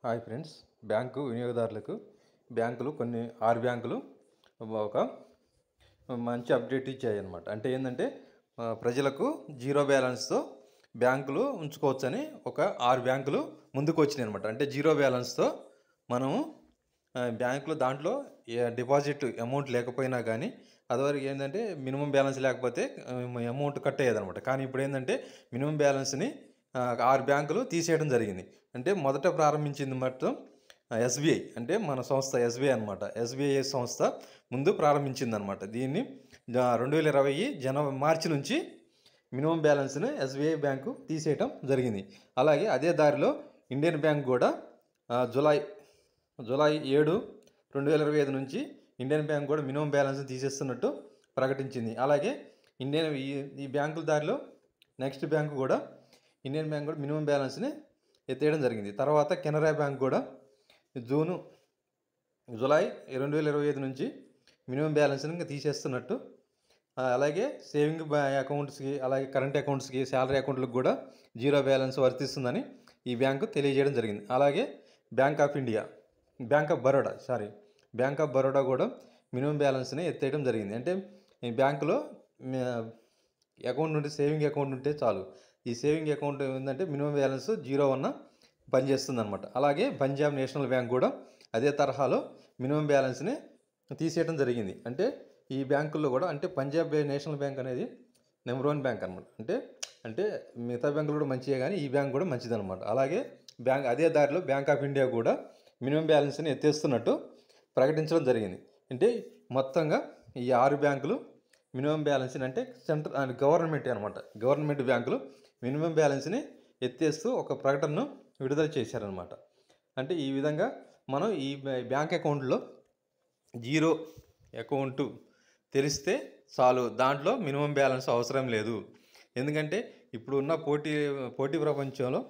Hi friends, bank వినియోగదారులకు బ్యాంకులు కొన్ని 6 బ్యాంకులు ఒక మంచి అప్డేట్ ఇచ్చాయన్నమాట. అంటే ఏంటంటే ప్రజలకు జీరో బ్యాలెన్స్తో బ్యాంకులు ఉంచుకోవచ్చని ఒక 6 బ్యాంకులు ముందుకు వచ్చినాయి అనమాట. అంటే జీరో బ్యాలెన్స్తో మనము బ్యాంకులో దాంట్లో డిపాజిట్ అమౌంట్ లేకపోయినా కానీ అదివరకు ఏంటంటే మినిమం బ్యాలెన్స్ లేకపోతే అమౌంట్ కట్ అయ్యేదనమాట. కానీ ఇప్పుడు ఏంటంటే మినిమం బ్యాలెన్స్ని 6 బ్యాంకులు తీసేయడం జరిగింది. అంటే మొదట ప్రారంభించింది మొత్తం ఎస్బీఐ, అంటే మన సంస్థ ఎస్బీఐ అనమాట. ఎస్బీఐ సంస్థ ముందు ప్రారంభించిందనమాట. దీన్ని 2020 మార్చి నుంచి మినిమం బ్యాలెన్స్ని ఎస్బీఐ బ్యాంకు తీసేయటం జరిగింది. అలాగే అదే దారిలో ఇండియన్ బ్యాంక్ కూడా జూలై 7, 2025 నుంచి ఇండియన్ బ్యాంక్ కూడా మినిమం బ్యాలెన్స్ తీసేస్తున్నట్టు ప్రకటించింది. అలాగే ఈ బ్యాంకుల దారిలో నెక్స్ట్ బ్యాంకు కూడా ఇండియన్ బ్యాంక్ కూడా మినిమం బ్యాలెన్స్ని ఎత్తేయడం జరిగింది. తర్వాత కెనరా బ్యాంక్ కూడా జూలై 2025 నుంచి మినిమం బ్యాలెన్స్ని ఇంకా తీసేస్తున్నట్టు, అలాగే సేవింగ్ అకౌంట్స్కి, అలాగే కరెంట్ అకౌంట్స్కి, శాలరీ అకౌంట్లకు కూడా జీరో బ్యాలెన్స్ వర్తిస్తుందని ఈ బ్యాంకు తెలియజేయడం జరిగింది. అలాగే బ్యాంక్ ఆఫ్ బరోడా కూడా మినిమం బ్యాలెన్స్ని ఎత్తేయడం జరిగింది. అంటే ఈ బ్యాంకులో అకౌంట్ ఉంటే, సేవింగ్ అకౌంట్ ఉంటే చాలు. ఈ సేవింగ్ అకౌంట్ ఏంటంటే మినిమం బ్యాలెన్స్ జీరో ఉన్న పనిచేస్తుంది అనమాట. అలాగే పంజాబ్ నేషనల్ బ్యాంక్ కూడా అదే తరహాలో మినిమం బ్యాలెన్స్ని తీసేయడం జరిగింది. అంటే ఈ బ్యాంకుల్లో కూడా, అంటే పంజాబ్ నేషనల్ బ్యాంక్ అనేది నెంబర్ 1 బ్యాంక్ అనమాట. అంటే మిగతా బ్యాంకులు కూడా మంచిదే, కానీ ఈ బ్యాంక్ కూడా మంచిదన్నమాట. అలాగే అదే దారిలో బ్యాంక్ ఆఫ్ ఇండియా కూడా మినిమం బ్యాలెన్స్ని ఎత్తేస్తున్నట్టు ప్రకటించడం జరిగింది. అంటే మొత్తంగా ఈ 6 బ్యాంకులు మినిమం బ్యాలెన్స్ని, అంటే గవర్నమెంట్ బ్యాంకులు మినిమం బ్యాలెన్స్ని ఎత్తేస్తూ ఒక ప్రకటనను విడుదల చేశారనమాట. అంటే ఈ విధంగా మనం ఈ బ్యాంక్ అకౌంట్లో జీరో అకౌంటు తెలిస్తే చాలు, దాంట్లో మినిమం బ్యాలెన్స్ అవసరం లేదు. ఎందుకంటే ఇప్పుడు ఉన్న పోటీ ప్రపంచంలో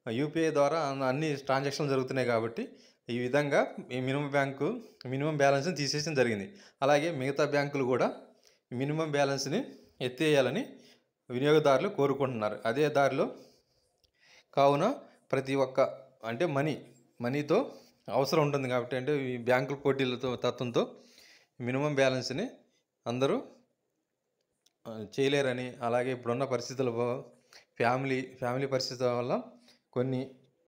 యూపీఐ ద్వారా అన్ని ట్రాన్సాక్షన్లు జరుగుతున్నాయి కాబట్టి ఈ విధంగా ఈ మినిమం బ్యాలెన్స్ని తీసేయడం జరిగింది. అలాగే మిగతా బ్యాంకులు కూడా మినిమం బ్యాలెన్స్ని ఎత్తేయాలని వినియోగదారులు కోరుకుంటున్నారు. అదే దారిలో కావున ప్రతి ఒక్క, అంటే మనీతో అవసరం ఉంటుంది కాబట్టి, అంటే ఈ బ్యాంకుల పోటీలతో తత్వంతో మినిమం బ్యాలెన్స్ని అందరూ చేయలేరని, అలాగే ఇప్పుడున్న పరిస్థితుల్లో ఫ్యామిలీ పరిస్థితుల వల్ల కొన్ని